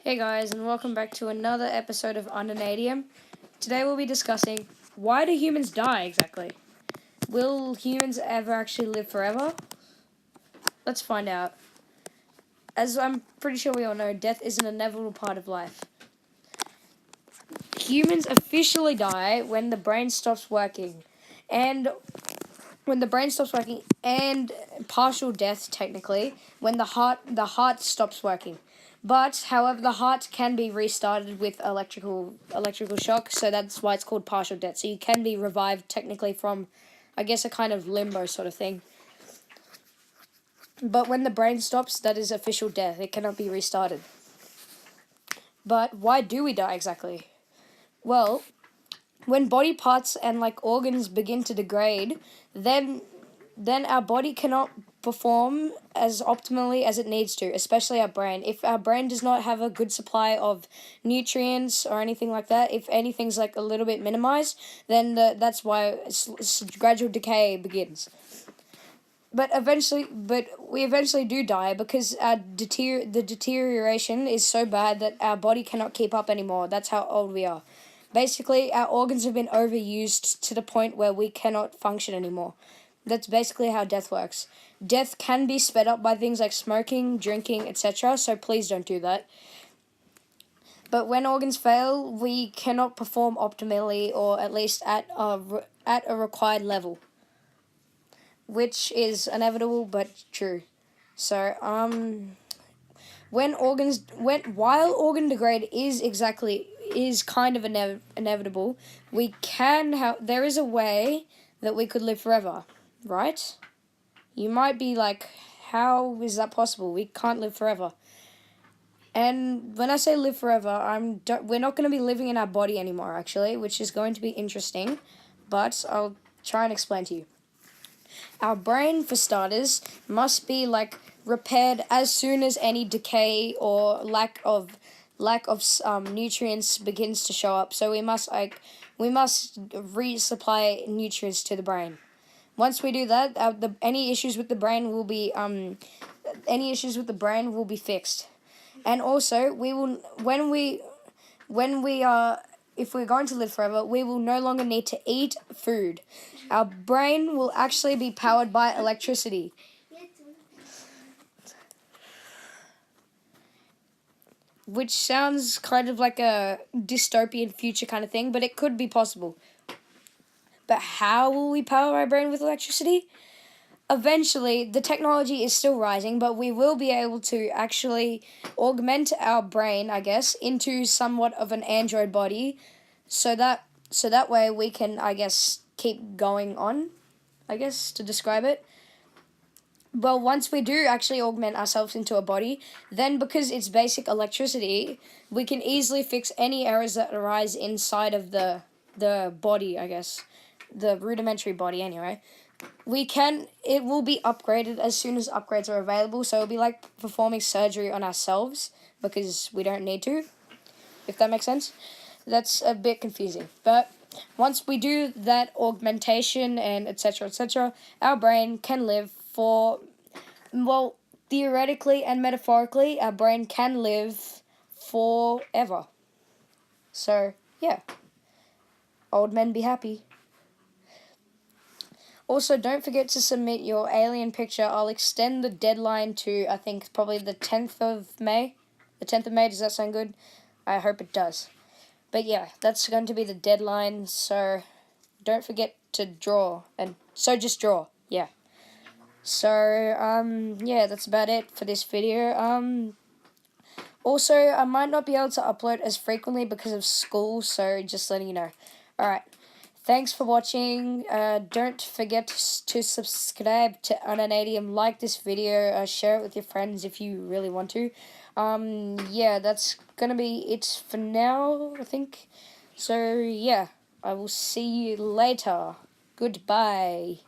Hey guys, and welcome back to another episode of Ununadium. Today we'll be discussing, why do humans die exactly? Will humans ever actually live forever? Let's find out. As I'm pretty sure we all know, death is an inevitable part of life. Humans officially die when the brain stops working. And when the brain stops working, and partial death technically, when the heart stops working. But however, the heart can be restarted with electrical shock, so that's why it's called partial death. So you can be revived technically from, I guess, a kind of limbo sort of thing. But when the brain stops, that is official death. It cannot be restarted. But why do we die exactly? Well, when body parts and organs begin to degrade, then our body cannot perform as optimally as it needs to, especially our brain. If our brain does not have a good supply of nutrients or anything like that, if anything's a little bit minimized, then that's why gradual decay begins. But we eventually do die because the deterioration is so bad that our body cannot keep up anymore. That's how old we are. Basically, our organs have been overused to the point where we cannot function anymore. That's basically how death works. Death can be sped up by things like smoking, drinking, etc., so please don't do that. But when organs fail, we cannot perform optimally, or at least at a required level, which is inevitable but true. So, while organ degrade is kind of inevitable, there is a way that we could live forever, right? You might be like, how is that possible? We can't live forever. And when I say live forever, we're not going to be living in our body anymore, actually, which is going to be interesting, but I'll try and explain to you. Our brain, for starters, must be repaired as soon as any decay or lack of nutrients begins to show up. So we must resupply nutrients to the brain. Once we do that, any issues with the brain will be fixed. And also, if we're going to live forever, we will no longer need to eat food. Our brain will actually be powered by electricity. Which sounds kind of like a dystopian future kind of thing, but it could be possible. But how will we power our brain with electricity? Eventually, the technology is still rising, but we will be able to actually augment our brain, I guess, into somewhat of an android body, so that way we can, I guess, keep going on, I guess, to describe it. Well, once we do actually augment ourselves into a body, then because it's basic electricity, we can easily fix any errors that arise inside of the body, I guess. The rudimentary body, anyway. It will be upgraded as soon as upgrades are available, so it'll be like performing surgery on ourselves, because we don't need to, if that makes sense. That's a bit confusing, but once we do that augmentation and etc., our brain can live theoretically and metaphorically, our brain can live forever. So, yeah. Old men be happy. Also, don't forget to submit your alien picture. I'll extend the deadline to, I think, probably the 10th of May. The 10th of May, does that sound good? I hope it does. But yeah, that's going to be the deadline, so don't forget to draw. So just draw, yeah. So, yeah, that's about it for this video. Also, I might not be able to upload as frequently because of school, so just letting you know. Alright, thanks for watching. Don't forget to subscribe to Ununadium, like this video, share it with your friends if you really want to. Yeah, that's gonna be it for now, I think. So, yeah, I will see you later. Goodbye.